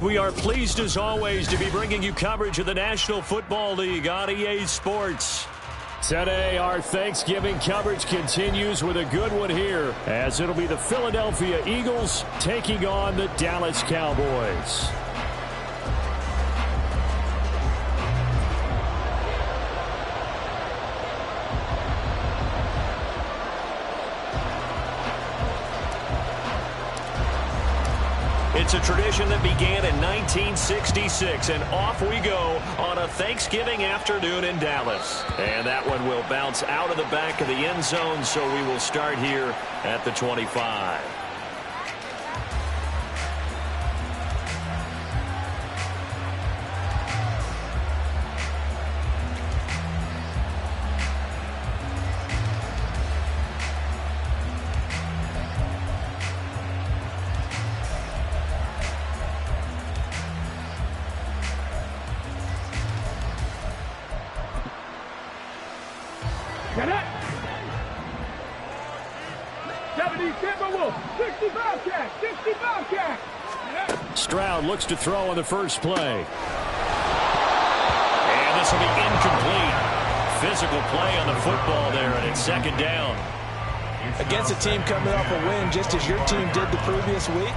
We are pleased as always to be bringing you coverage of the National Football League on EA Sports. Today, our Thanksgiving coverage continues with a good one here, as it'll be the Philadelphia Eagles taking on the Dallas Cowboys. It's a tradition that began in 1966, and off we go on a Thanksgiving afternoon in Dallas. And that one will bounce out of the back of the end zone, so we will start here at the 25. Stroud looks to throw on the first play. And this will be incomplete. Physical play on the football there, and it's second down. Against a team coming off a win just as your team did the previous week,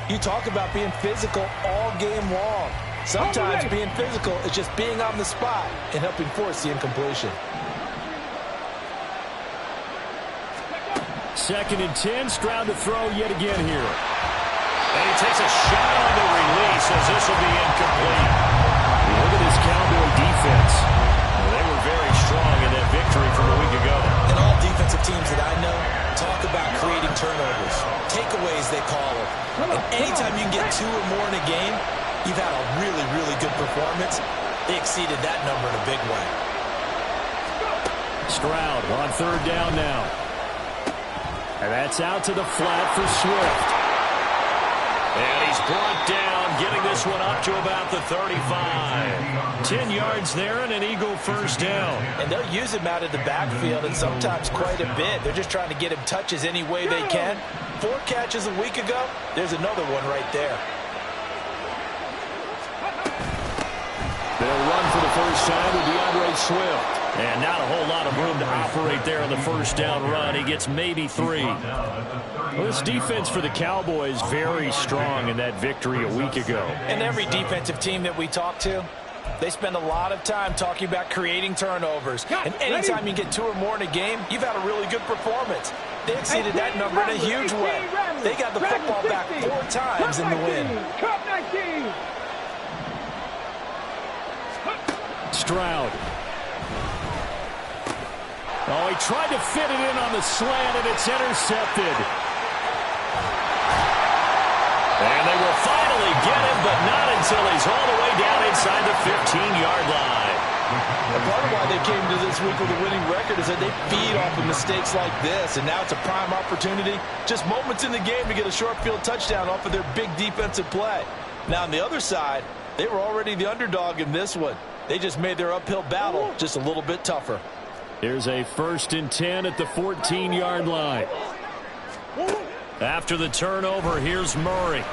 you talk about being physical all game long. Sometimes being physical is just being on the spot and helping force the incompletion. 2nd and 10, Stroud to throw yet again here. And he takes a shot on the release as this will be incomplete. Look at this Cowboy defense. They were very strong in that victory from a week ago. And all defensive teams that I know talk about creating turnovers. Takeaways, they call them. And anytime you can get 2 or more in a game, you've had a really, really good performance. They exceeded that number in a big way. Stroud on 3rd down now. And that's out to the flat for Swift. And he's brought down, getting this one up to about the 35. 10 yards there and an Eagle first down. And they'll use him out of the backfield and sometimes quite a bit. They're just trying to get him touches any way they can. 4 catches a week ago. There's another one right there. They'll run for the first time with DeAndre Swift. And not a whole lot of room to operate there on the first down run. He gets maybe 3. Well, this defense for the Cowboys very strong in that victory a week ago. And every defensive team that we talk to, they spend a lot of time talking about creating turnovers. And anytime you get 2 or more in a game, you've had a really good performance. They exceeded that number in a huge way. They got the football back 4 times in the win. Stroud. Oh, he tried to fit it in on the slant, and it's intercepted. And they will finally get him, but not until he's all the way down inside the 15-yard line. And part of why they came to this week with a winning record is that they feed off of mistakes like this, and now it's a prime opportunity, just moments in the game to get a short field touchdown off of their big defensive play. Now, on the other side, they were already the underdog in this one. They just made their uphill battle just a little bit tougher. Here's a 1st and 10 at the 14-yard line. After the turnover, here's Murray.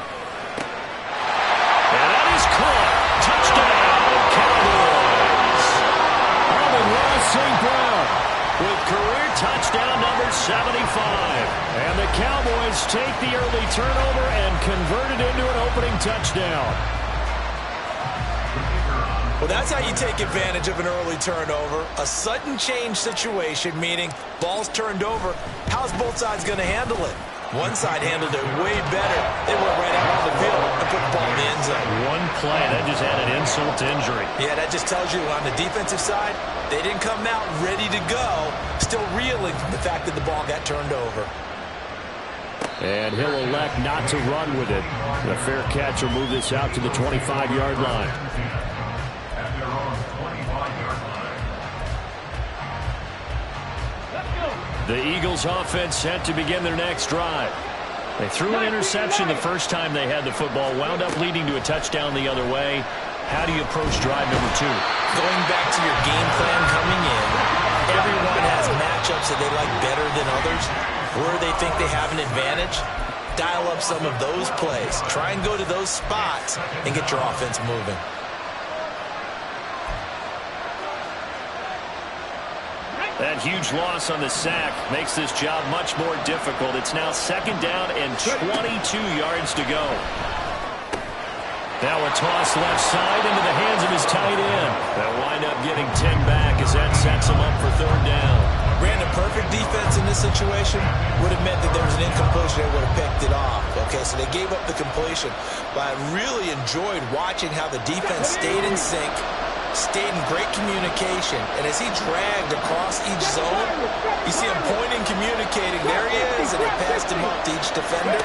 And that is caught. Touchdown, Cowboys. Amon-Ra St. Brown with career touchdown number 75. And the Cowboys take the early turnover and convert it into an opening touchdown. Well, that's how you take advantage of an early turnover. A sudden change situation, meaning ball's turned over. How's both sides going to handle it? One side handled it way better. They went right out on the field and put the ball in the end zone. One play, that just added insult to injury. Yeah, that just tells you on the defensive side, they didn't come out ready to go, still reeling from the fact that the ball got turned over. And he'll elect not to run with it. The fair catch will move this out to the 25-yard line. The Eagles offense set to begin their next drive. They threw an interception the first time they had the football, wound up leading to a touchdown the other way. How do you approach drive number 2? Going back to your game plan coming in, everyone has matchups that they like better than others. where they think they have an advantage, dial up some of those plays. Try and go to those spots and get your offense moving. That huge loss on the sack makes this job much more difficult. It's now 2nd down and 22 yards to go. Now a toss left side into the hands of his tight end. They'll wind up getting 10 back as that sets him up for 3rd down. Brandon, perfect defense in this situation would have meant that there was an incompletion. They would have picked it off. Okay, so they gave up the completion. But I really enjoyed watching how the defense stayed in sync, stayed in great communication. And as he dragged across each zone, you see him pointing, communicating. There he is, and they passed him up to each defender.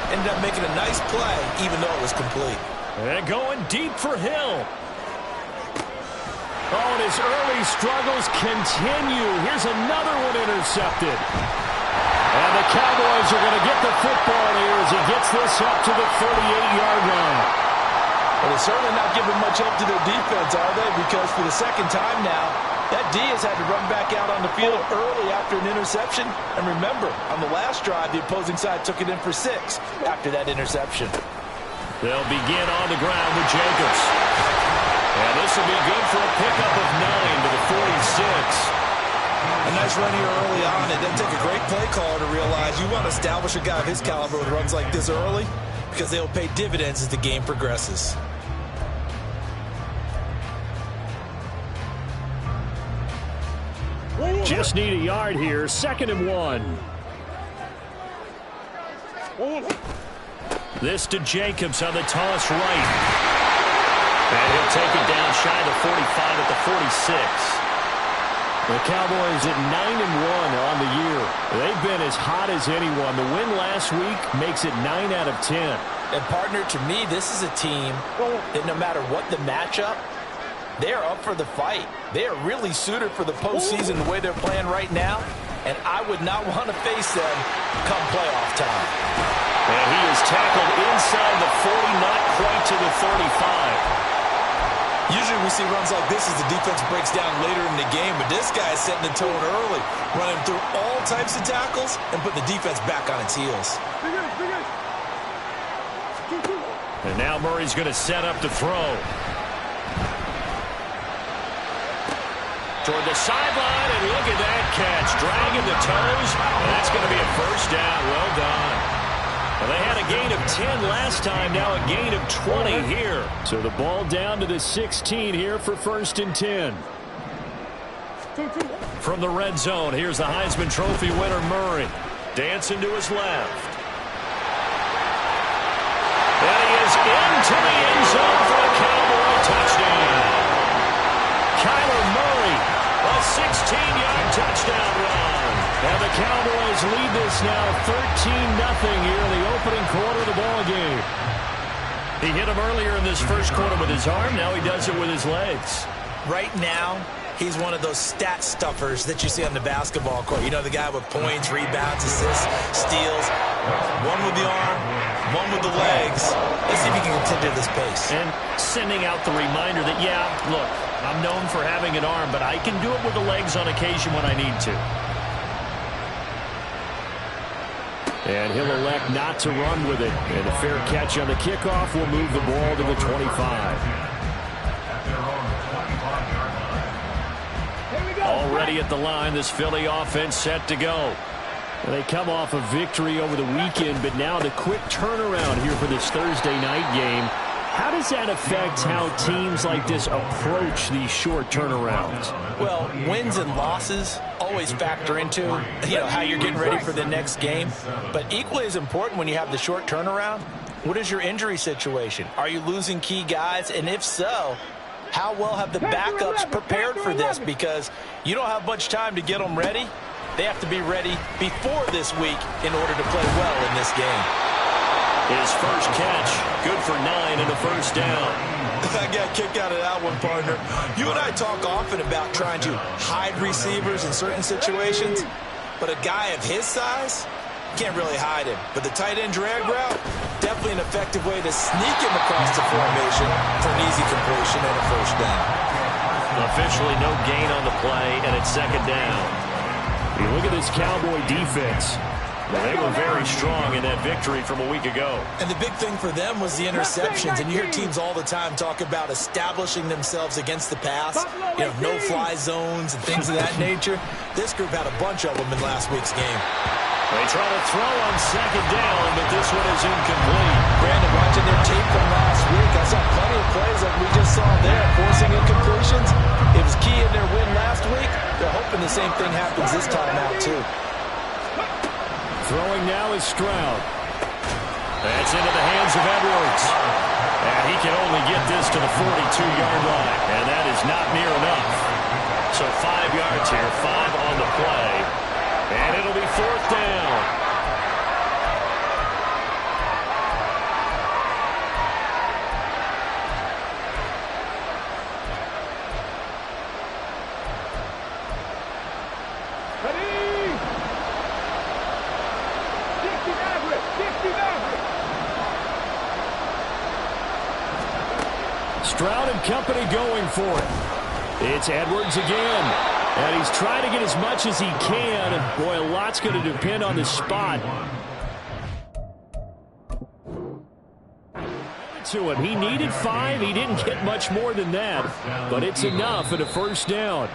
Ended up making a nice play, even though it was complete. And going deep for Hill. Oh, and his early struggles continue. Here's another one intercepted. And the Cowboys are going to get the football here as he gets this up to the 38-yard line. Well, they're certainly not giving much help to their defense, are they? Because for the 2nd time now, that D has had to run back out on the field early after an interception. And remember, on the last drive, the opposing side took it in for 6 after that interception. They'll begin on the ground with Jacobs. And this will be good for a pickup of 9 to the 46. A nice run here early on. It doesn't take a great play caller to realize you want to establish a guy of his caliber with runs like this early because they'll pay dividends as the game progresses. Just need a yard here. 2nd and 1. This to Jacobs on the toss right. And he'll take it down shy of the 45 at the 46. The Cowboys at 9-1 on the year. They've been as hot as anyone. The win last week makes it 9 out of 10. And partner, to me, this is a team that no matter what the matchup, they are up for the fight. They are really suited for the postseason the way they're playing right now. And I would not want to face them come playoff time. And he is tackled inside the 40, not quite to the 35. Usually we see runs like this as the defense breaks down later in the game, but this guy is setting the tone early, running through all types of tackles and putting the defense back on its heels. And now Murray's going to set up to throw. Toward the sideline, and look at that catch. Dragging the toes, and that's going to be a 1st down. Well done. Well, they had a gain of 10 last time, now a gain of 20 here. So the ball down to the 16 here for 1st and 10. From the red zone, here's the Heisman Trophy winner, Murray. Dancing to his left. And he is into the end zone for a Cowboy touchdown. Kyler Murray, a 16-yard touchdown run. And the Cowboys lead this now 13-0 here in the opening quarter of the ball game. He hit him earlier in this 1st quarter with his arm. Now he does it with his legs. Right now, he's one of those stat stuffers that you see on the basketball court. You know, the guy with points, rebounds, assists, steals. One with the arm, one with the legs. Let's see if he can continue this pace. And sending out the reminder that, yeah, look, I'm known for having an arm, but I can do it with the legs on occasion when I need to. And he'll elect not to run with it. And a fair catch on the kickoff will move the ball to the 25. Already at the line, this Philly offense set to go. And they come off a victory over the weekend, but now the quick turnaround here for this Thursday night game. How does that affect how teams like this approach these short turnarounds? Well, wins and losses always factor into, how you're getting ready for the next game. But equally as important when you have the short turnaround, what is your injury situation? Are you losing key guys? And if so, how well have the backups prepared for this? Because you don't have much time to get them ready. They have to be ready before this week in order to play well in this game. His first catch, good for 9 and a 1st down. I got a kick out of that one, partner. You and I talk often about trying to hide receivers in certain situations, but a guy of his size can't really hide him. But the tight end drag route, definitely an effective way to sneak him across the formation for an easy completion and a 1st down. Officially no gain on the play, and it's 2nd down. You look at this Cowboy defense. They were very strong in that victory from a week ago. And the big thing for them was the interceptions. And you hear teams all the time talk about establishing themselves against the pass. You know, no-fly zones and things of that nature. This group had a bunch of them in last week's game. They try to throw on second down, but this one is incomplete. Brandon, watching their tape from last week, I saw plenty of plays like we just saw there, forcing incompletions. It was key in their win last week. They're hoping the same thing happens this time out, too. Throwing now is Stroud. That's into the hands of Edwards. And he can only get this to the 42-yard line. And that is not near enough. So 5 yards here, 5 on the play. And it'll be fourth down. Stroud and company going for it. It's Edwards again. And he's trying to get as much as he can. Boy, a lot's going to depend on the spot. To him. He needed 5. He didn't get much more than that. But it's enough at a first down.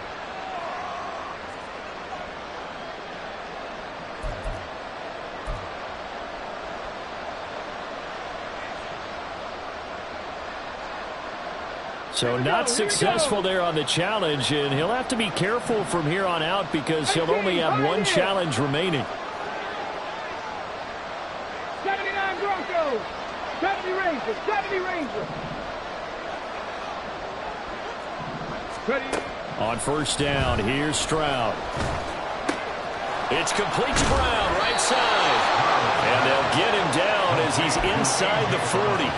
So not successful there on the challenge, and he'll have to be careful from here on out because he'll only have one challenge remaining. 79 Broncos, 70 Rangers, 70 Rangers. Ready. On first down, here's Stroud. It's complete to Brown, right side. And they'll get him down as he's inside the 40.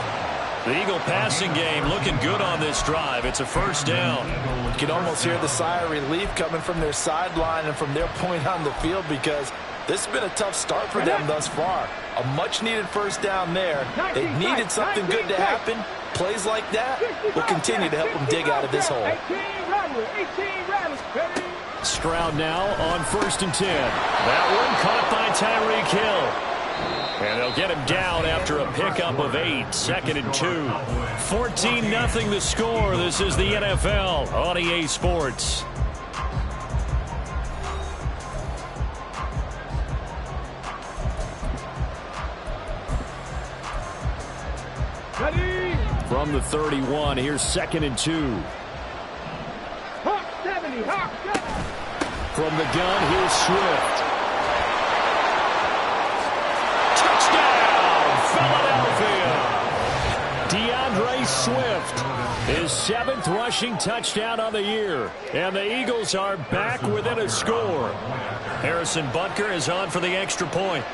The Eagle passing game looking good on this drive. It's a first down. You can almost hear the sigh of relief coming from their sideline and from their point on the field because this has been a tough start for them thus far. A much-needed first down there. They needed something good to happen. Plays like that will continue to help them dig out of this hole. 18 Rattlers. Stroud now on first and 10. That one caught by Tyreek Hill. And they'll get him down after a pickup of 8. Second and 2. 14-0 the score. This is the NFL on EA Sports. Ready. From the 31, here's second and 2. Hawk 70, Hawk 70. From the gun, here's Swift. DeAndre Swift, his 7th rushing touchdown on the year. And the Eagles are back within a score. Harrison Butker is on for the extra point.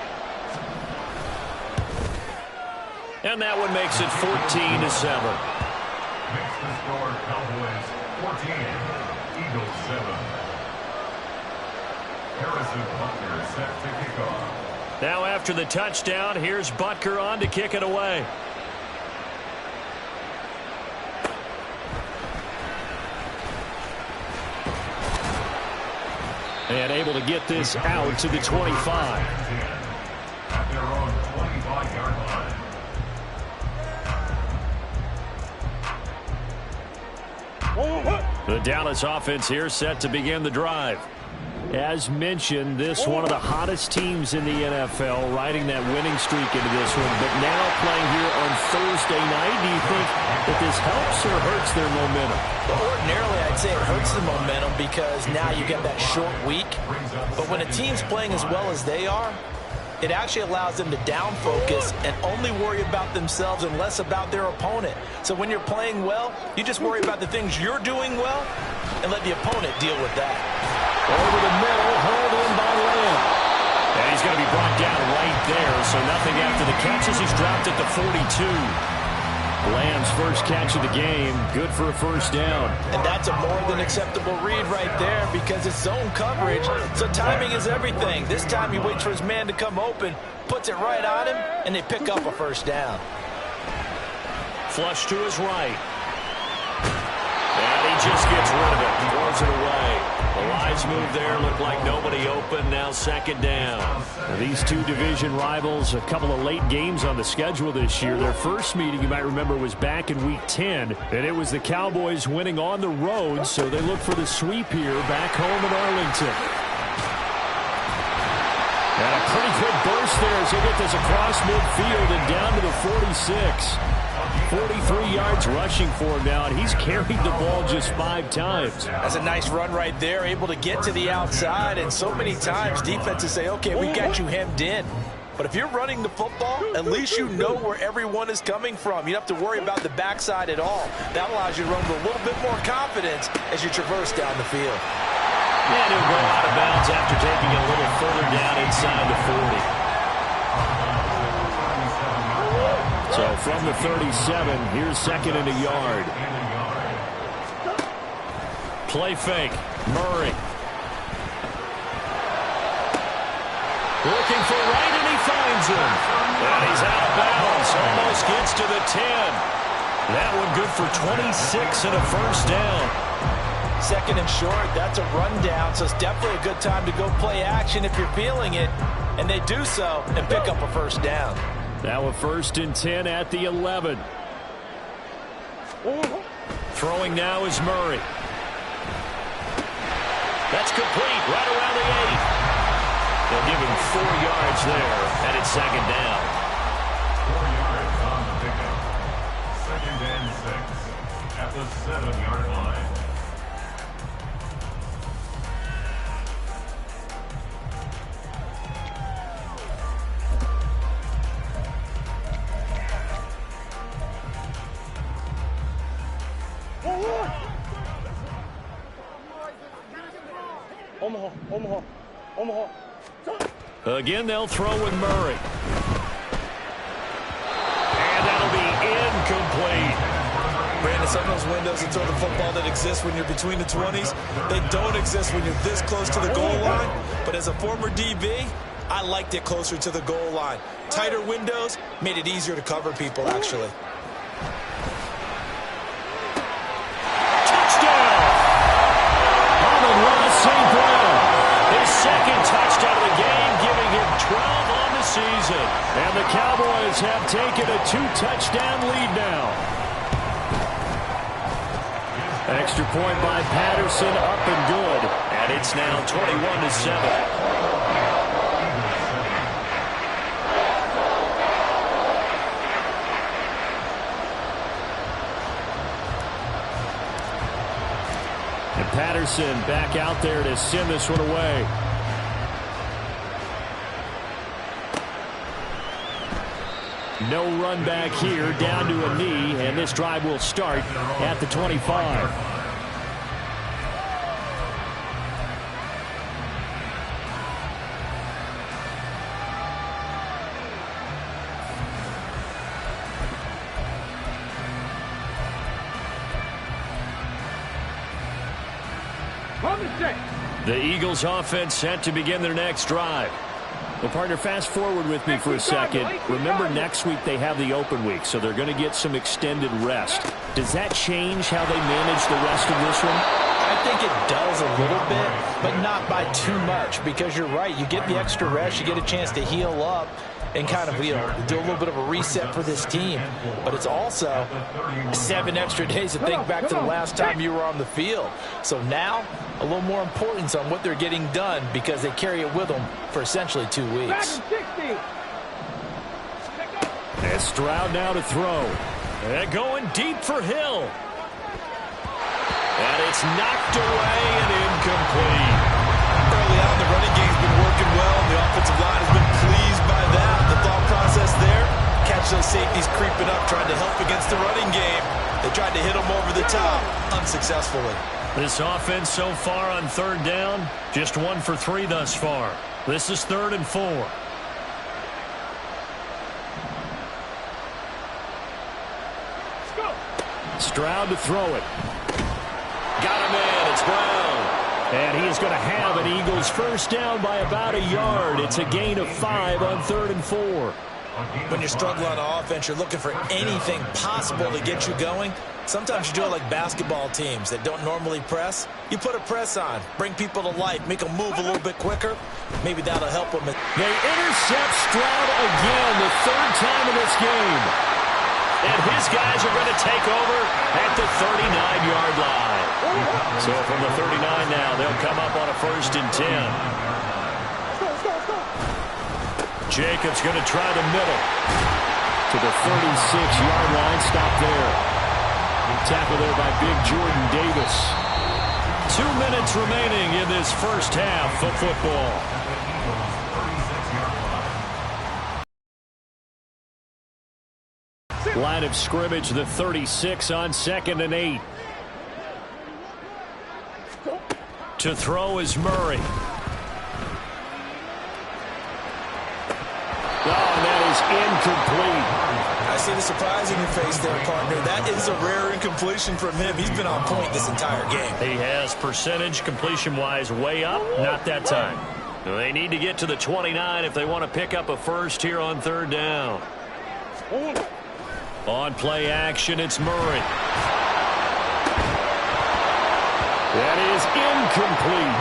And that one makes it 14-7. Makes the score Cowboys 14, Eagles 7. Harrison Butker set to kick off. Now after the touchdown, here's Butker on to kick it away. And able to get this out to the 25. At their own 25-yard line. The Dallas offense here set to begin the drive. As mentioned, this one of the hottest teams in the NFL, riding that winning streak into this one. But now playing here on Thursday night, do you think that this helps or hurts their momentum? Well, ordinarily, I'd say it hurts the momentum because now you get that short week. But when a team's playing as well as they are, it actually allows them to down focus and only worry about themselves and less about their opponent. So when you're playing well, you just worry about the things you're doing well and let the opponent deal with that. Over the middle, hauled in by Lamb. And he's going to be brought down right there, so nothing after the catches. He's dropped at the 42. Lamb's first catch of the game, good for a first down. And that's a more than acceptable read right there because it's zone coverage, so timing is everything. This time he waits for his man to come open, puts it right on him, and they pick up a first down. Flush to his right. And he just gets rid of it, throws it away. A wise move there. Looked like nobody open. Now second down. Now these two division rivals, a couple of late games on the schedule this year. Their first meeting, you might remember, was back in Week 10. And it was the Cowboys winning on the road, so they look for the sweep here back home in Arlington. And a pretty good burst there as they get this across midfield and down to the 46. 43 yards rushing for him now, and he's carried the ball just 5 times. That's a nice run right there, able to get to the outside, and so many times defenses say, okay, we got you hemmed in. But if you're running the football, at least you know where everyone is coming from. You don't have to worry about the backside at all. That allows you to run with a little bit more confidence as you traverse down the field. And he'll go out of bounds after taking it a little further down inside the 40. So from the 37, here's second and a yard. Play fake. Murray. Looking for right, and he finds him. And he's out of bounds. Almost gets to the 10. That one good for 26 and a first down. Second and short, that's a rundown, so it's definitely a good time to go play action if you're feeling it. And they do so and pick up a first down. Now a first and 10 at the 11. Throwing now is Murray. That's complete right around the 8. They'll give him 4 yards there, and it's second down. 4 yards on the pickup. Second and 6 at the 7-yard line. Omaha. Again, they'll throw with Murray. And that'll be incomplete. Brandon, some of those windows to throw the football that exist when you're between the 20s, they don't exist when you're this close to the goal line. But as a former DB, I liked it closer to the goal line. Tighter windows made it easier to cover people, actually. Touchdown! Amon-Ra St. Brown. His second touchdown of the game, giving him 12 on the season. And the Cowboys have taken a 2-touchdown lead now. Extra point by Patterson, up and good. And it's now 21-7. And Patterson back out there to send this one away. No run back here, down to a knee, and this drive will start at the 25. The Eagles offense set to begin their next drive. Well, partner, fast forward with me for a second. Remember, next week they have the open week, so they're going to get some extended rest. Does that change how they manage the rest of this one? I think it does a little bit, but not by too much, because you're right. You get the extra rest, you get a chance to heal up and kind of, do a little bit of a reset for this team. But it's also 7 extra days to think back to the last time you were on the field. So now, a little more importance on what they're getting done because they carry it with them for essentially 2 weeks. And Stroud now to throw. And going deep for Hill. And it's knocked away and incomplete. Early on, the running game's been working well, and the offensive line has been pleased by that. The thought process there, catch those safeties creeping up, trying to help against the running game. They tried to hit them over the top, unsuccessfully. This offense so far on third down, just 1 for 3 thus far. This is 3rd and 4. Stroud to throw it. Got him in. It's Brown. And he is going to have an Eagles first down by about a yard. It's a gain of 5 on 3rd and 4. When you're struggling on offense, you're looking for anything possible to get you going. Sometimes you do it like basketball teams that don't normally press. You put a press on, bring people to life, make them move a little bit quicker. Maybe that'll help them. They intercept Stroud again, the third time in this game. And his guys are going to take over at the 39-yard line. So from the 39 now, they'll come up on a 1st and 10. Jacobs going to try the middle to the 36-yard line. Stop there. Tackle there by big Jordan Davis. 2 minutes remaining in this first half of football. Line of scrimmage, the 36 on 2nd and 8. To throw is Murray. Oh, that is incomplete. I see the surprise in your face there, partner. That is a rare incompletion from him. He's been on point this entire game. He has percentage completion-wise way up. Not that time. They need to get to the 29 if they want to pick up a first here on 3rd down. On play action, it's Murray. That is incomplete.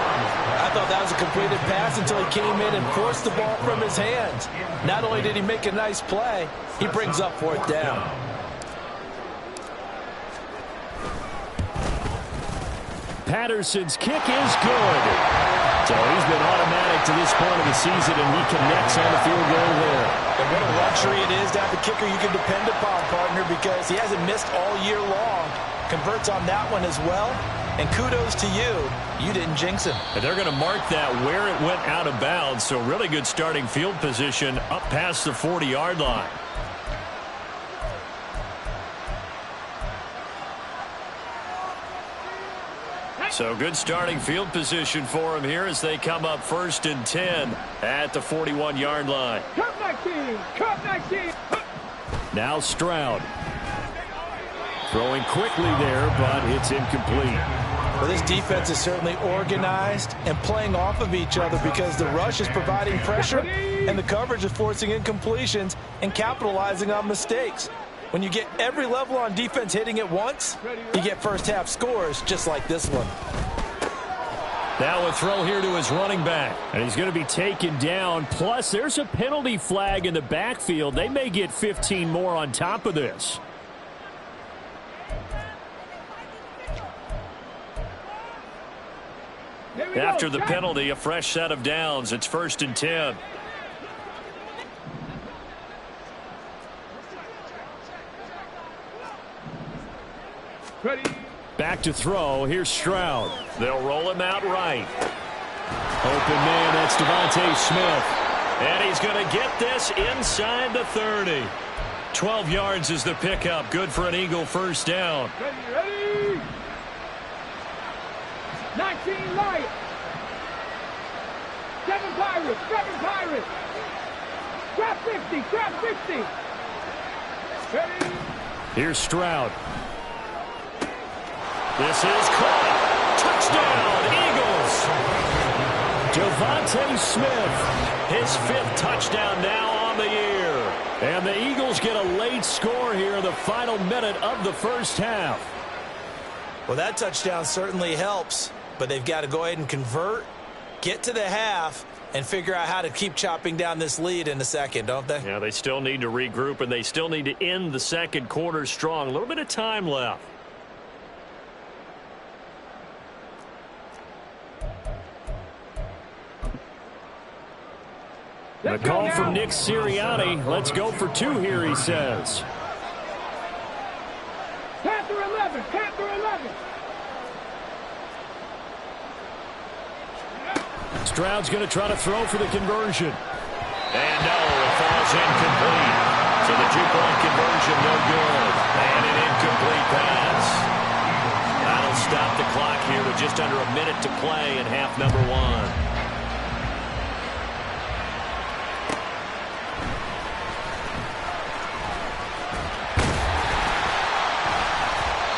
I thought that was a completed pass until he came in and forced the ball from his hands. Not only did he make a nice play, he brings up 4th down. Patterson's kick is good. So he's been automatic to this point of the season, and he connects on the field goal there. And what a luxury it is to have a kicker you can depend upon, partner, because he hasn't missed all year long. Converts on that one as well. And kudos to you. You didn't jinx him. And they're going to mark that where it went out of bounds. So really good starting field position up past the 40-yard line. So good starting field position for him here as they come up 1st and 10 at the 41-yard line. Cut 19! Cut 19! Now Stroud. Throwing quickly there, but it's incomplete. Well, this defense is certainly organized and playing off of each other because the rush is providing pressure and the coverage is forcing incompletions and capitalizing on mistakes. When you get every level on defense hitting at once, you get first half scores just like this one. Now a throw here to his running back. And he's going to be taken down. Plus, there's a penalty flag in the backfield. They may get 15 more on top of this. After the penalty, a fresh set of downs. It's 1st and 10. Ready. Back to throw. Here's Stroud. They'll roll him out right. Open man, that's Devontae Smith. And he's going to get this inside the 30. 12 yards is the pickup. Good for an Eagle first down. Ready. 19 Lions. 7 Pirates. 7 Pirates. Trap 50. Trap 50. Ready. Here's Stroud. This is caught. Touchdown, Eagles. Devontae Smith, his 5th touchdown now on the year. And the Eagles get a late score here in the final minute of the first half. Well, that touchdown certainly helps, but they've got to go ahead and convert, get to the half, and figure out how to keep chopping down this lead in the second, don't they? Yeah, they still need to regroup, and they still need to end the second quarter strong. A little bit of time left. The call from Nick Sirianni. Let's go for 2 here, he says. Panther 11. Panther 11. Stroud's going to try to throw for the conversion. And no, it falls incomplete. So the 2-point conversion no good. And an incomplete pass. That'll stop the clock here with just under a minute to play in half number 1.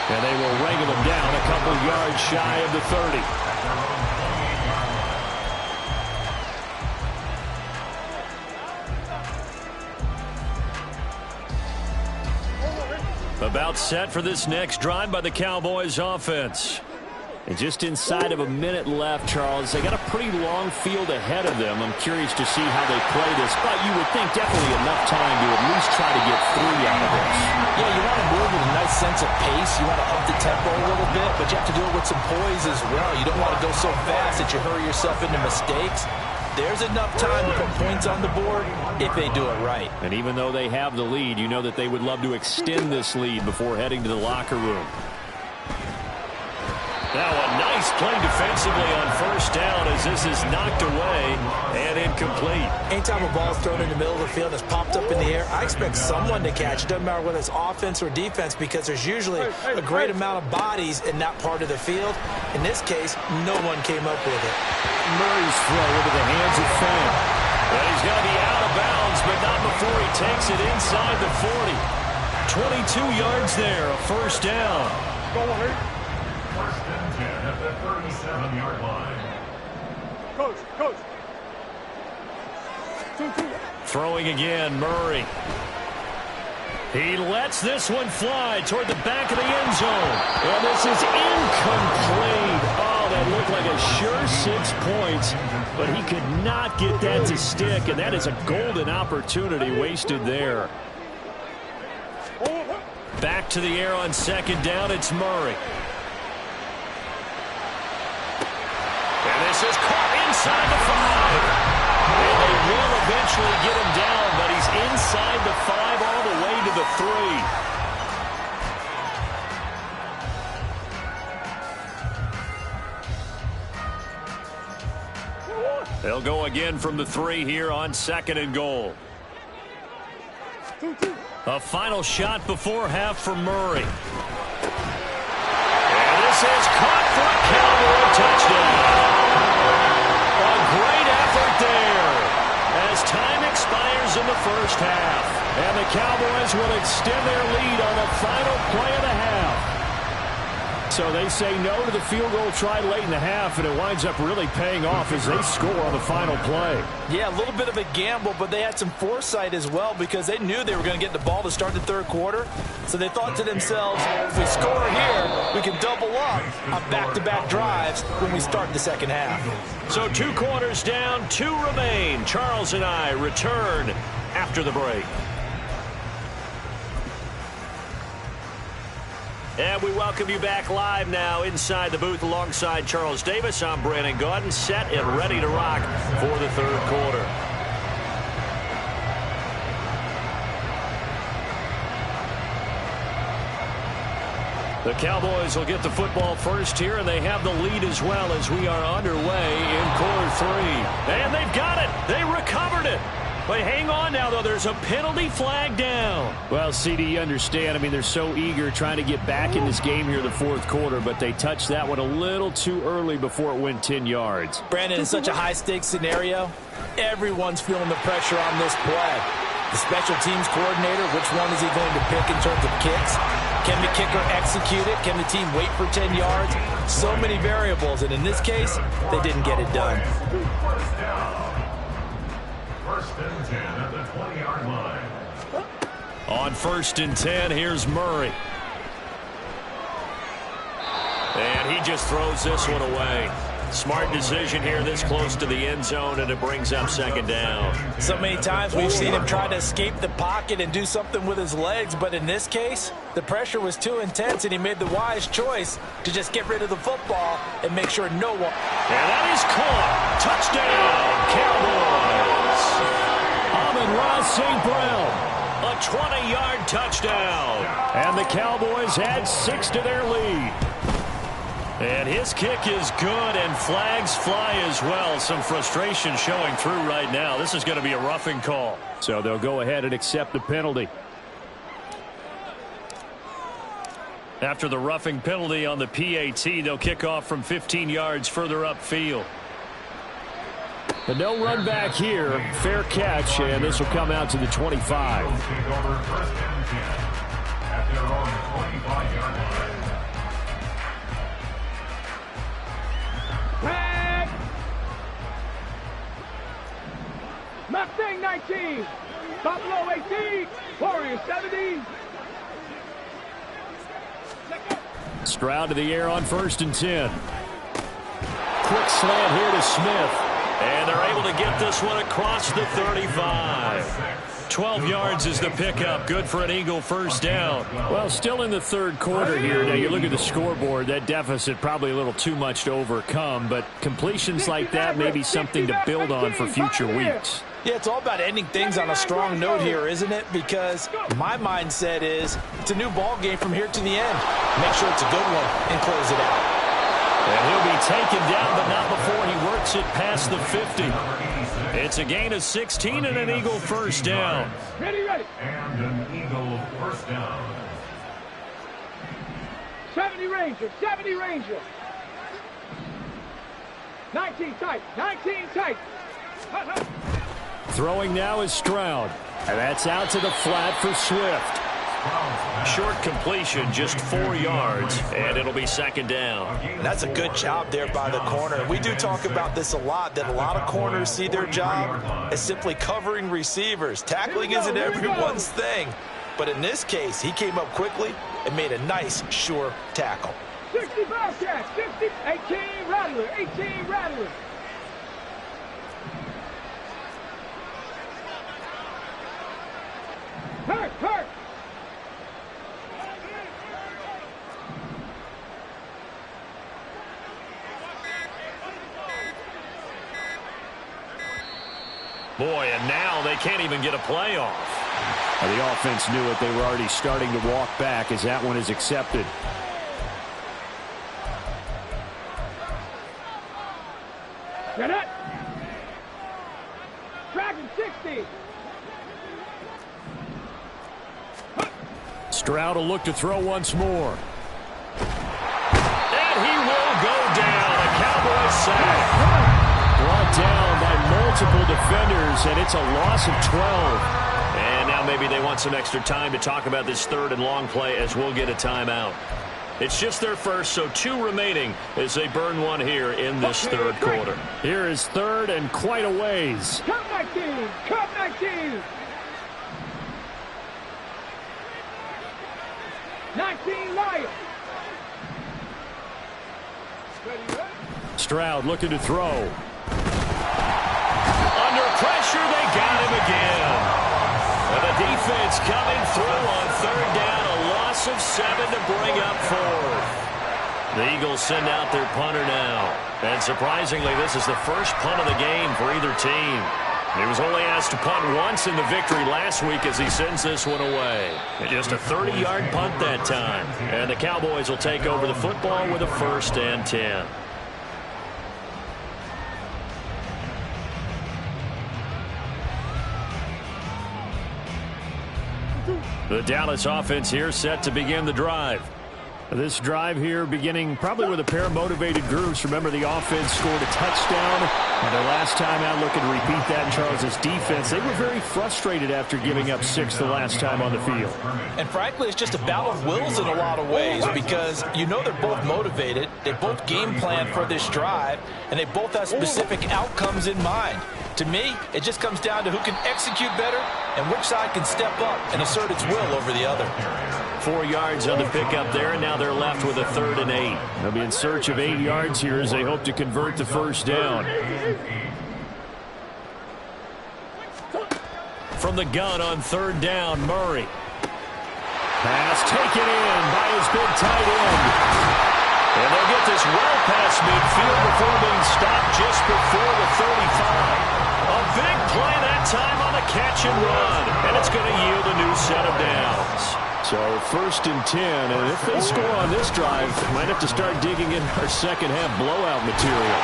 And they will wrangle them down a couple yards shy of the 30. About set for this next drive by the Cowboys offense. And just inside of a minute left, Charles. They got a pretty long field ahead of them. I'm curious to see how they play this, but you would think definitely enough time to at least try to get 3 out of this. Yeah, you want to move with a nice sense of pace. You want to up the tempo a little bit, but you have to do it with some poise as well. You don't want to go so fast that you hurry yourself into mistakes. There's enough time to put points on the board if they do it right. And even though they have the lead, you know that they would love to extend this lead before heading to the locker room. Now a nice play defensively on first down as this is knocked away and incomplete. Anytime a ball is thrown in the middle of the field and it's popped up in the air, I expect someone to catch. It doesn't matter whether it's offense or defense because there's usually a great amount of bodies in that part of the field. In this case, no one came up with it. Murray's throw into the hands of Fan. And he's going to be out of bounds, but not before he takes it inside the 40. 22 yards there, a first down. First and 10 at the 37-yard line. Coach. Throwing again, Murray. He lets this one fly toward the back of the end zone. And this is incomplete. Oh, that looked like a sure 6 points, but he could not get that to stick, and that is a golden opportunity wasted there. Back to the air on second down, it's Murray. And this is caught inside the 5. And they will eventually get him down, but he's inside the 5 all the way to the 3. They'll go again from the 3 here on second and goal. A final shot before half for Murray. And this is caught for a Cowboy touchdown. A great effort there as time expires in the first half. And the Cowboys will extend their lead on the final play of the half. So they say no to the field goal tried late in the half, and it winds up really paying off as they score on the final play. Yeah, a little bit of a gamble, but they had some foresight as well because they knew they were going to get the ball to start the third quarter. So they thought to themselves, if we score here, we can double up on back-to-back drives when we start the second half. So 2 quarters down, 2 remain. Charles and I return after the break. And we welcome you back live now inside the booth alongside Charles Davis. I'm Brandon Gaudin, set and ready to rock for the third quarter. The Cowboys will get the football first here, and they have the lead as well as we are underway in quarter 3. And they've got it. They recovered it. But hang on now, though. There's a penalty flag down. Well, CD, you understand. I mean, they're so eager trying to get back in this game here in the fourth quarter, but they touched that one a little too early before it went 10 yards. Brandon, in such a high-stakes scenario, everyone's feeling the pressure on this play. The special teams coordinator, which one is he going to pick in terms of kicks? Can the kicker execute it? Can the team wait for 10 yards? So many variables, and in this case, they didn't get it done. First and 10 at the 20-yard line. On first and 10, here's Murray. And he just throws this one away. Smart decision here this close to the end zone, and it brings up second down. So many times we've seen him try to escape the pocket and do something with his legs, but in this case, the pressure was too intense, and he made the wise choice to just get rid of the football and make sure no one... And that is caught. Touchdown, Cowboys. Amon-Ra St. Brown, a 20-yard touchdown. And the Cowboys add 6 to their lead. And his kick is good, and flags fly as well. Some frustration showing through right now. This is going to be a roughing call. So they'll go ahead and accept the penalty. After the roughing penalty on the PAT, they'll kick off from 15 yards further upfield. But no run back here. Fair catch, and this will come out to the 25. Take over first and 10 at their own 25-yard line. Tag! Mustang 19, Buffalo 18, Warriors 70. Stroud to the air on 1st and 10. Quick slant here to Smith. And they're able to get this one across the 35. 12 yards is the pickup. Good for an Eagle first down. Well, still in the third quarter here. Now, you look at the scoreboard. That deficit probably a little too much to overcome. But completions like that may be something to build on for future weeks. Yeah, it's all about ending things on a strong note here, isn't it? Because my mindset is it's a new ball game from here to the end. Make sure it's a good one and close it out. And he'll be taken down, but not before he works it past the 50. It's a gain of 16 and an Eagle first down. Ready. And an Eagle first down. 70 Ranger. 19 tight. Throwing now is Stroud. And that's out to the flat for Swift. Short completion, just 4 yards, and it'll be second down. That's a good job there by the corner. We do talk about this a lot, that a lot of corners see their job as simply covering receivers. Tackling isn't everyone's thing. But in this case, he came up quickly and made a nice, sure tackle. 60 Bobcats, 60, 18 Rattler. Hurt. Boy, and now they can't even get a play off. Well, the offense knew it. They were already starting to walk back as that one is accepted. Get it. Dragon 60. Stroud will look to throw once more. And he will go down. A Cowboy sack. Brought down by multiple defenders, and it's a loss of 12. And now maybe they want some extra time to talk about this third and long play as we'll get a timeout. It's just their first, so 2 remaining as they burn one here in this third quarter. Here is third and quite a ways. Come 19. 19 Lions. Ready. Stroud looking to throw. Under pressure, they got him again. And the defense coming through on third down. A loss of 7 to bring up 4th. The Eagles send out their punter now. And surprisingly, this is the first punt of the game for either team. He was only asked to punt once in the victory last week as he sends this one away. And just a 30-yard punt that time. And the Cowboys will take over the football with a 1st and 10. The Dallas offense here set to begin the drive. This drive here beginning probably with a pair of motivated groups. Remember, the offense scored a touchdown. And their last time out, looking to repeat that in Charles' defense. They were very frustrated after giving up 6 the last time on the field. And frankly, it's just a battle of wills in a lot of ways because you know they're both motivated. They both game plan for this drive, and they both have specific outcomes in mind. To me, it just comes down to who can execute better and which side can step up and assert its will over the other. 4 yards on the pickup there, and now they're left with a 3rd and 8. They'll be in search of 8 yards here as they hope to convert the first down. From the gun on 3rd down, Murray. Pass taken in by his big tight end. And they'll get this well past midfield before being stopped just before the 35. A big play that time on the catch and run. And it's going to yield a new set of downs. So 1st and 10, and if they score on this drive, might have to start digging in our second half blowout material.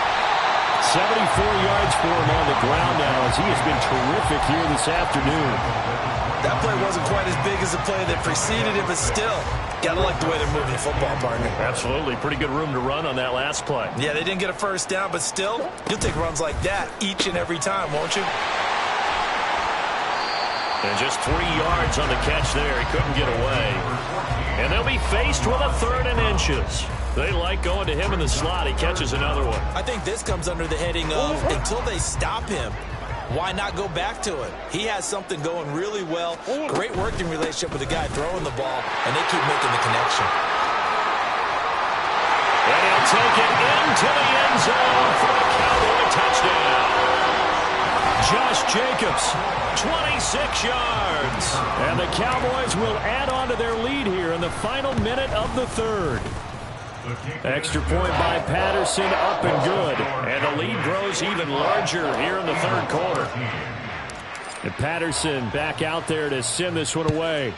74 yards for him on the ground now as he has been terrific here this afternoon. That play wasn't quite as big as the play that preceded it, but still, gotta like the way they're moving the football, partner. Absolutely. Pretty good room to run on that last play. Yeah, they didn't get a first down, but still, you'll take runs like that each and every time, won't you? And just 3 yards on the catch there. He couldn't get away. And they'll be faced with a 3rd and inches. They like going to him in the slot. He catches another one. I think this comes under the heading of until they stop him, why not go back to it? He has something going really well. Great working relationship with the guy throwing the ball, and they keep making the connection. take it into the end zone for a Cowboy touchdown. Josh Jacobs, 26 yards. And the Cowboys will add on to their lead here in the final minute of the third. Extra point by Patterson, up and good. And the lead grows even larger here in the third quarter. And Patterson back out there to send this one away.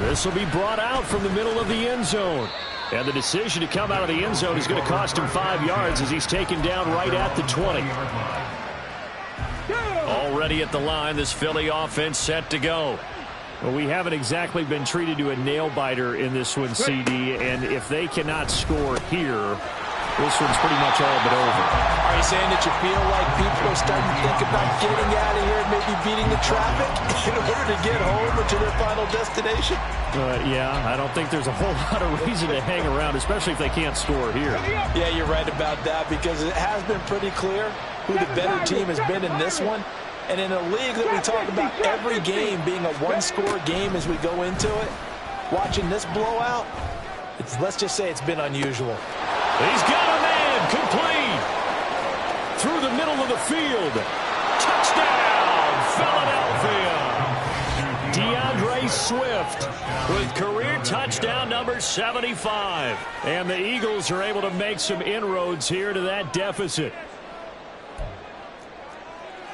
This will be brought out from the middle of the end zone. And the decision to come out of the end zone is going to cost him 5 yards as he's taken down right at the 20. Already at the line, this Philly offense set to go. Well, we haven't exactly been treated to a nail-biter in this one, CD, and if they cannot score here, this one's pretty much all but over. Are you saying that you feel like people are starting to think about getting out of here and maybe beating the traffic in order to get home or to their final destination? Yeah, I don't think there's a whole lot of reason to hang around, especially if they can't score here. Yeah, you're right about that because it has been pretty clear who the better team has been in this one. And in a league that we talk about every game being a one-score game as we go into it, watching this blowout, let's just say it's been unusual. He's got a man complete through the middle of the field. Touchdown, Philadelphia. DeAndre Swift with career touchdown number 75. And the Eagles are able to make some inroads here to that deficit.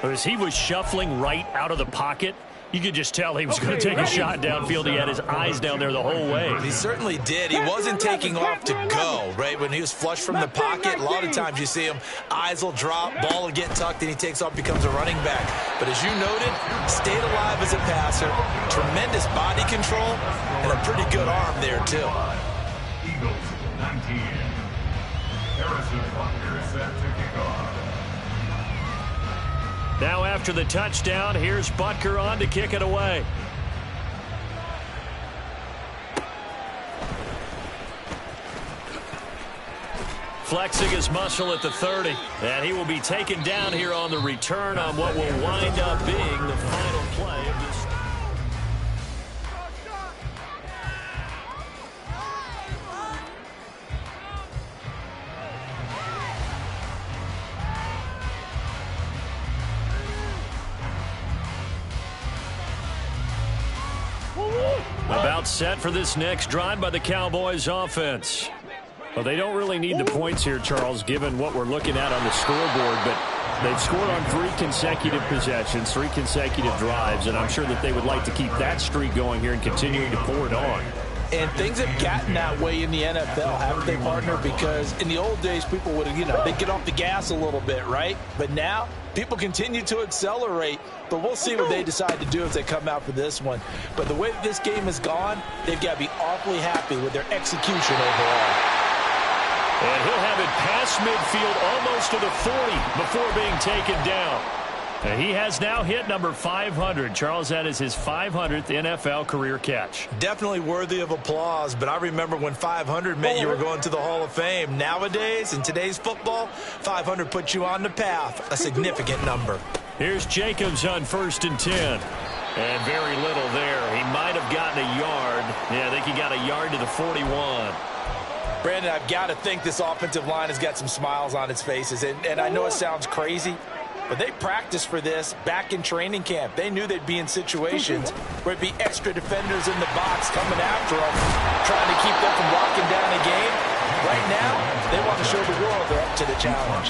As he was shuffling right out of the pocket, you could just tell he was going to take a shot downfield. He had his eyes down there the whole way. He certainly did. He wasn't taking off to go, right? When he was flush from the pocket, a lot of times you see him, eyes will drop, ball will get tucked, and he takes off, becomes a running back. But as you noted, stayed alive as a passer, tremendous body control, and a pretty good arm there, too. Eagles 19. Harrison Butker set to kick off. Now after the touchdown, here's Butker on to kick it away. Flexing his muscle at the 30. And he will be taken down here on the return on what will wind up being the final play of this. About set for this next drive by the Cowboys offense. Well, they don't really need the points here, Charles, given what we're looking at on the scoreboard, but they've scored on 3 consecutive possessions, 3 consecutive drives, and I'm sure that they would like to keep that streak going here and continuing to pour it on. And things have gotten that way in the NFL, haven't they, partner? Because in the old days, people would, they'd get off the gas a little bit, right? But now, people continue to accelerate. But we'll see what they decide to do as they come out for this one. But the way that this game has gone, they've got to be awfully happy with their execution overall. And he'll have it past midfield almost to the 40 before being taken down. And he has now hit number 500. Charles, that is his 500th NFL career catch. Definitely worthy of applause, but I remember when 500 meant you were going to the Hall of Fame. Nowadays, in today's football, 500 puts you on the path, a significant number. Here's Jacobs on 1st and 10. And very little there. He might have gotten a yard. Yeah, I think he got a yard to the 41. Brandon, I've got to think this offensive line has got some smiles on its faces. And I know it sounds crazy, but they practiced for this back in training camp. They knew they'd be in situations where it'd be extra defenders in the box coming after them, trying to keep them from locking down the game. Right now, they want to show the world they're up to the challenge.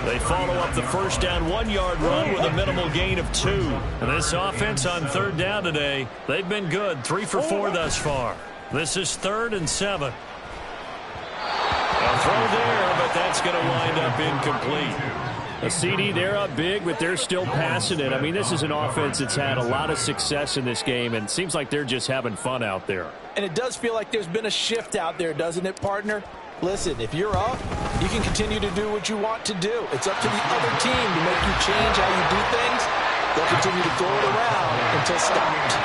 They follow up the first down 1-yard run with a minimal gain of 2. And this offense on 3rd down today, they've been good, 3 for 4 thus far. This is 3rd and 7. A throw there, but that's going to wind up incomplete. A CD, they're up big, but they're still passing it. I mean, this is an offense that's had a lot of success in this game, and it seems like they're just having fun out there. And it does feel like there's been a shift out there, doesn't it, partner? Listen, if you're up, you can continue to do what you want to do. It's up to the other team to make you change how you do things. They'll continue to throw it around until stopped.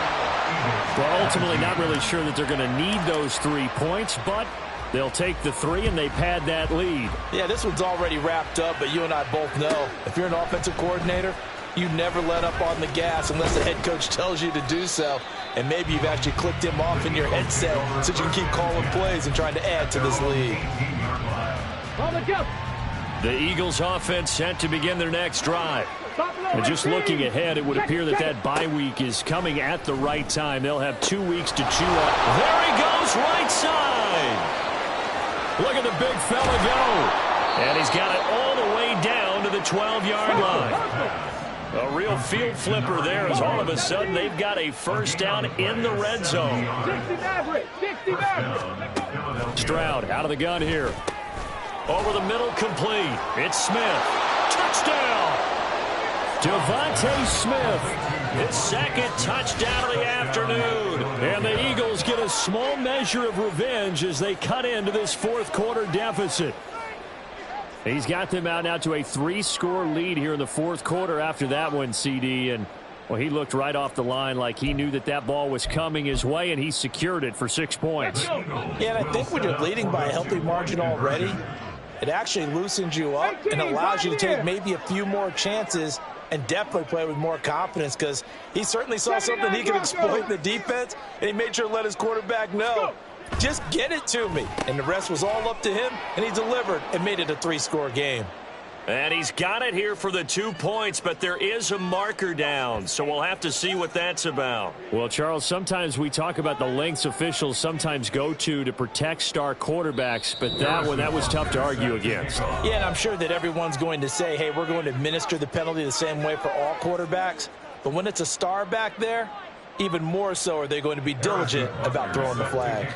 Well, ultimately, not really sure that they're going to need those 3 points, but they'll take the 3 and they pad that lead. Yeah, this one's already wrapped up, but you and I both know if you're an offensive coordinator, You never let up on the gas unless the head coach tells you to do so. And maybe you've actually clicked him off in your headset so you can keep calling plays and trying to add to this lead. The Eagles offense set to begin their next drive. And just looking ahead, it would appear that bye week is coming at the right time. They'll have 2 weeks to chew on. There he goes, right side. Look at the big fella go. And he's got it all the way down to the 12-yard line. A real field flipper there as all of a sudden they've got a first down in the red zone. Stroud out of the gun here. Over the middle, complete. It's Smith. Touchdown! Devontae Smith, his second touchdown of the afternoon. And the Eagles get a small measure of revenge as they cut into this fourth quarter deficit. He's got them out now to a 3-score lead here in the fourth quarter after that one, CD. And, well, he looked right off the line like he knew that ball was coming his way, and he secured it for 6 points. Yeah, and I think when you're leading by a healthy margin already, it actually loosens you up and allows you to take maybe a few more chances and definitely play with more confidence, because he certainly saw something he could exploit in the defense, and he made sure to let his quarterback know, just get it to me. And the rest was all up to him, and he delivered and made it a 3-score game. And he's got it here for the 2 points, but there is a marker down, so we'll have to see what that's about. Well, Charles, sometimes we talk about the lengths officials sometimes go to protect star quarterbacks, but that was tough to argue against. Yeah, and I'm sure that everyone's going to say, hey, we're going to administer the penalty the same way for all quarterbacks. But when it's a star back there, even more so are they going to be diligent about throwing the flag.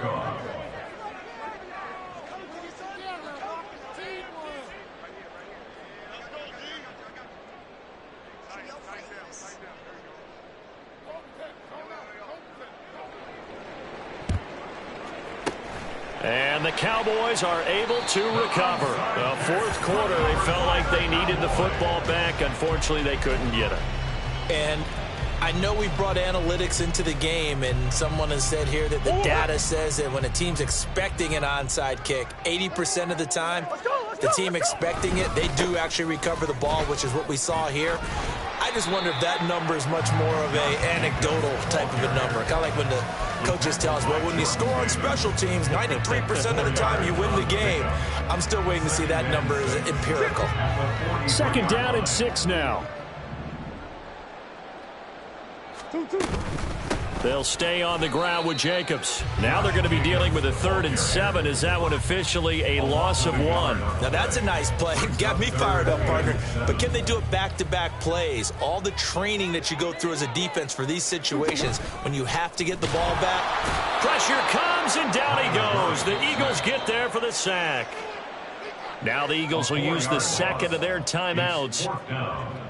And the Cowboys are able to recover. The fourth quarter, they felt like they needed the football back. Unfortunately, they couldn't get it. And I know we brought analytics into the game, and someone has said here that the data says that when a team's expecting an onside kick, 80% of the time, the team expecting it, they do actually recover the ball, which is what we saw here. I just wonder if that number is much more of a anecdotal type of a number. Kind of like when the coaches tell us, well, when you score on special teams, 93% of the time you win the game. I'm still waiting to see that number as empirical. Second down and 6 now. They'll stay on the ground with Jacobs. Now they're going to be dealing with a 3rd and 7. Is that one officially a loss of 1? Now that's a nice play. Got me fired up, partner. But can they do it back-to-back plays? All the training that you go through as a defense for these situations, when you have to get the ball back. Pressure comes, and down he goes. The Eagles get there for the sack. Now the Eagles will use the second of their timeouts.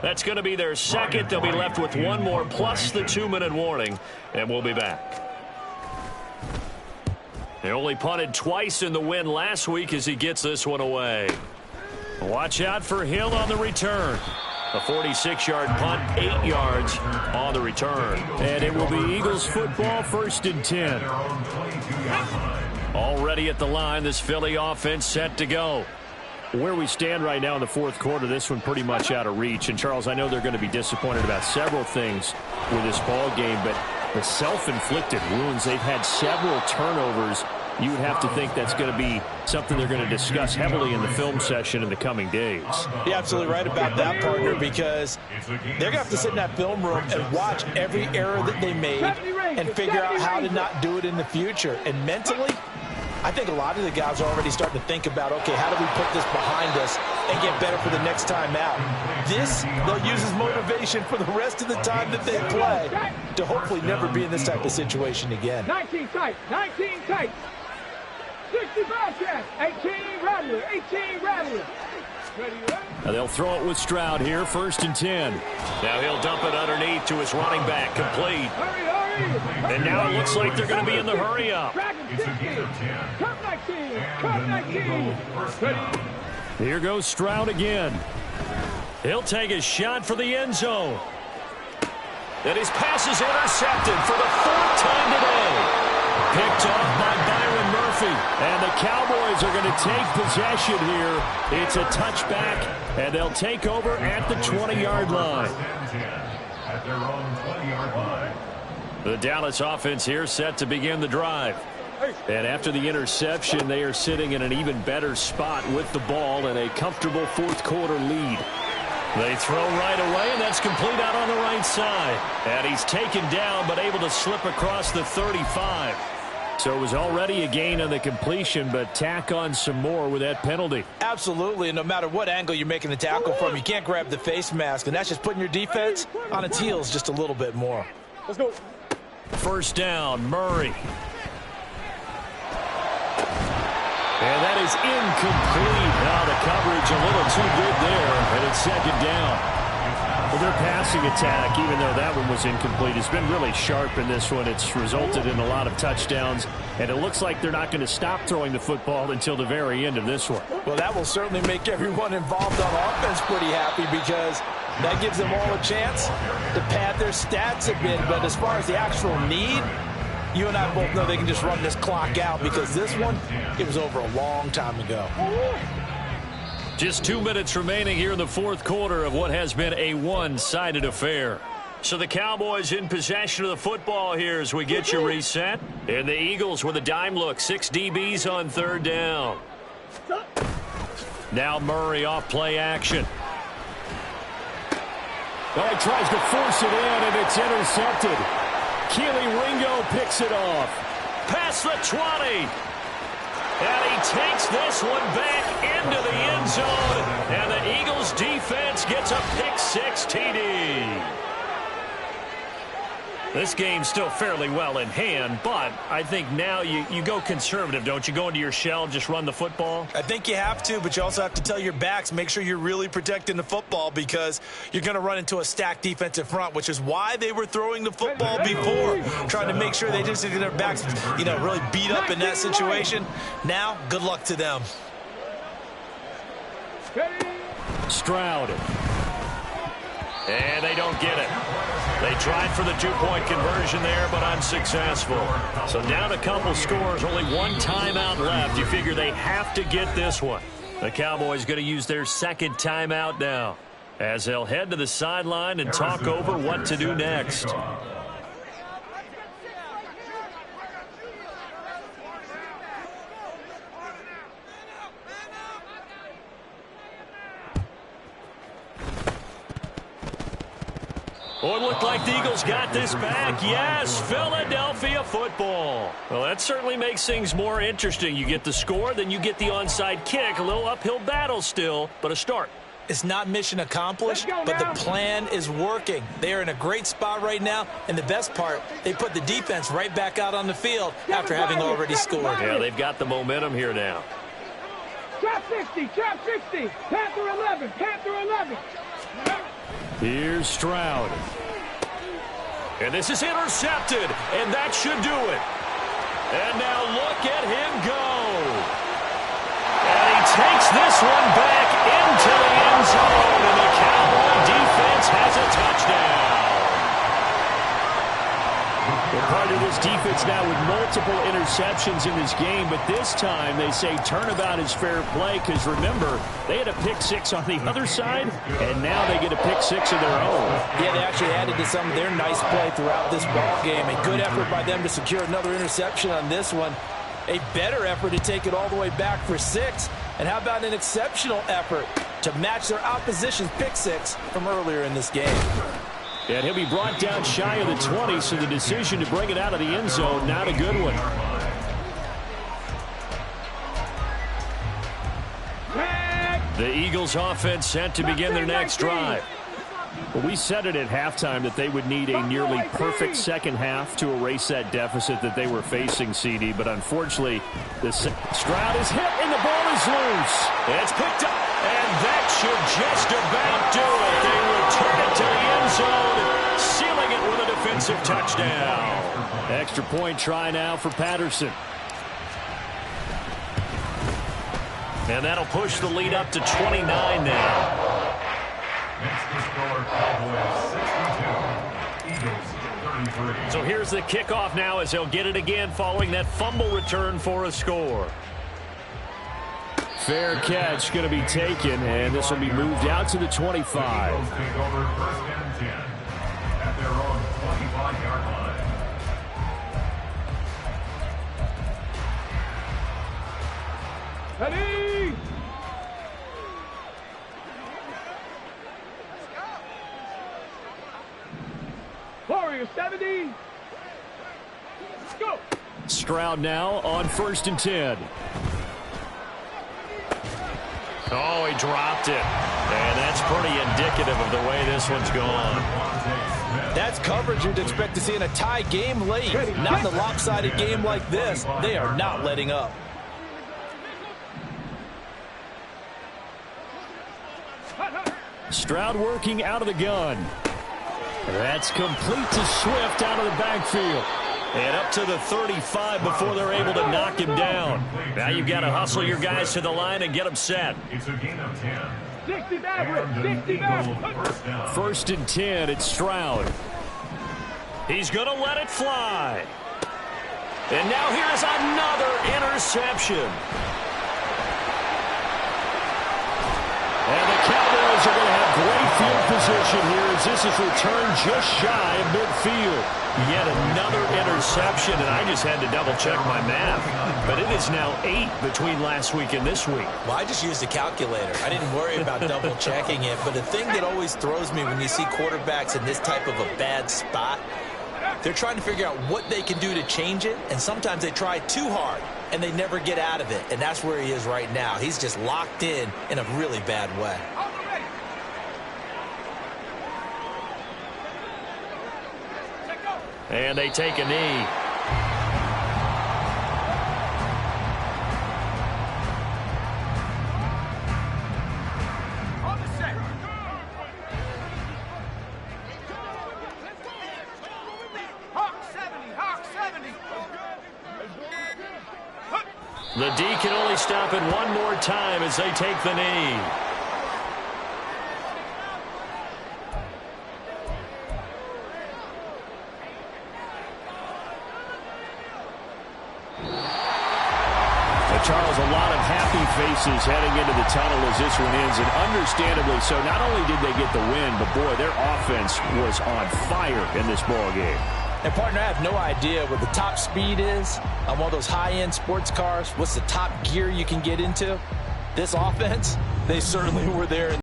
That's going to be their second. They'll be left with one more plus the 2-minute warning, and we'll be back. They only punted twice in the win last week as he gets this one away. Watch out for Hill on the return. A 46-yard punt, 8 yards on the return. And it will be Eagles football, 1st and 10. Already at the line, this Philly offense set to go. Where we stand right now in the fourth quarter, this one pretty much out of reach. And, Charles, I know they're going to be disappointed about several things with this ball game, but the self-inflicted wounds, they've had several turnovers. You would have to think that's going to be something they're going to discuss heavily in the film session in the coming days. You're absolutely right about that, partner, because they're going to have to sit in that film room and watch every error that they made and figure out how to not do it in the future. And mentally, I think a lot of the guys are already starting to think about, okay, how do we put this behind us and get better for the next time out? This, they'll use as motivation for the rest of the time that they play to hopefully never be in this type of situation again. 19 tight, 19 tight. 65 check, 18 Rattler, 18 Rattler. Now they'll throw it with Stroud here, 1st and 10. Now he'll dump it underneath to his running back, complete. Hurry, hurry. And now it looks like they're going to be in the hurry up. Cut 19, cut 19. Here goes Stroud again. He'll take a shot for the end zone. And his pass is intercepted for the 4th time today. Picked off by Byron Murphy. Murphy. And the Cowboys are going to take possession here. It's a touchback, and they'll take over at the 20-yard line. At their own 20-yard line. The Dallas offense here set to begin the drive. And after the interception, they are sitting in an even better spot with the ball and a comfortable fourth-quarter lead. They throw right away, and that's complete out on the right side. And he's taken down, but able to slip across the 35. So it was already a gain on the completion, but tack on some more with that penalty. Absolutely, and no matter what angle you're making the tackle from, you can't grab the face mask, and that's just putting your defense on its heels just a little bit more. Let's go. First down, Murray. And that is incomplete. Now the coverage a little too good there, and it's second down. Well, their passing attack, even though that one was incomplete, has been really sharp in this one. It's resulted in a lot of touchdowns, and it looks like they're not going to stop throwing the football until the very end of this one. Well, that will certainly make everyone involved on offense pretty happy because that gives them all a chance to pad their stats a bit. But as far as the actual need, you and I both know they can just run this clock out because this one, it was over a long time ago. Just 2 minutes remaining here in the fourth quarter of what has been a one-sided affair. So the Cowboys in possession of the football here as we get you reset. And the Eagles with a dime look. 6 DBs on third down. Now Murray off play action. Oh, he tries to force it in, and it's intercepted. Keely Ringo picks it off. Past the 20. And he takes this one back into the end zone. And the Eagles defense gets a pick-6 TD. This game's still fairly well in hand, but I think now you go conservative, don't you? Go into your shell, just run the football? I think you have to, but you also have to tell your backs, make sure you're really protecting the football because you're going to run into a stacked defensive front, which is why they were throwing the football before, trying to make sure they just get their backs, really beat up in that situation. Now, good luck to them. Stroud. And they don't get it. They tried for the two-point conversion there, but unsuccessful. So down a couple scores, only one timeout left. You figure they have to get this one. The Cowboys going to use their second timeout now as they'll head to the sideline and talk over what to do next. Oh, it looked like the Eagles got this back. Yes, Philadelphia football. Well, that certainly makes things more interesting. You get the score, then you get the onside kick. A little uphill battle still, but a start. It's not mission accomplished, but the plan is working. They are in a great spot right now, and the best part, they put the defense right back out on the field after having already scored. Yeah, they've got the momentum here now. Trap 60, trap 60. Panther 11, Panther 11. Here's Stroud. And this is intercepted, and that should do it. And now look at him go. And he takes this one back into the end zone, and the Cowboy defense has a touchdown. We're part of this defense now with multiple interceptions in this game, but this time they say turnabout is fair play because, remember, they had a pick-6 on the other side, and now they get a pick-6 of their own. Yeah, they actually added to some of their nice play throughout this ball game. A good effort by them to secure another interception on this one. A better effort to take it all the way back for 6. And how about an exceptional effort to match their opposition's pick-6 from earlier in this game. And he'll be brought down shy of the 20, so the decision to bring it out of the end zone, not a good one. The Eagles offense set to begin their next drive. Well, we said it at halftime that they would need a nearly perfect second half to erase that deficit that they were facing, CD. But unfortunately, Stroud is hit and the ball is loose. It's picked up, and that should just about do it. They return it to the end zone, sealing it with a defensive touchdown. Extra point try now for Patterson. And that'll push the lead up to 29 now. Makes the score Cowboys 62, Eagles 33. So here's the kickoff now as they'll get it again following that fumble return for a score. Fair catch going to be taken, and this will be moved out to the 25. Eagles take over 1st and 10 at their own 25-yard line. Ready? Warrior 70. Let's go. Stroud now on 1st and 10. Oh, he dropped it. And that's pretty indicative of the way this one's gone. That's coverage you'd expect to see in a tie game late. Not in a lopsided game like this. They are not letting up. Stroud working out of the gun. That's complete to Swift out of the backfield. And up to the 35 before they're able to knock him down. Now you've got to hustle your guys to the line and get them set. It's a gain of 10. 60 back, 60 back. First down. 1st and 10, it's Stroud. He's going to let it fly. And now here's another interception. And the Cowboys are going to have great field position here as this is returned just shy of midfield. Yet another interception, and I just had to double-check my math. But it is now 8 between last week and this week. Well, I just used a calculator. I didn't worry about double-checking it. But the thing that always throws me when you see quarterbacks in this type of a bad spot, they're trying to figure out what they can do to change it, and sometimes they try too hard, and they never get out of it. And that's where he is right now. He's just locked in a really bad way. And they take a knee. The D can only stop it one more time as they take the knee. Charles, a lot of happy faces heading into the tunnel as this one ends, and understandably so. Not only did they get the win, but boy, their offense was on fire in this ball game. And, partner, I have no idea what the top speed is on one of those high-end sports cars. What's the top gear you can get into? This offense, they certainly were there.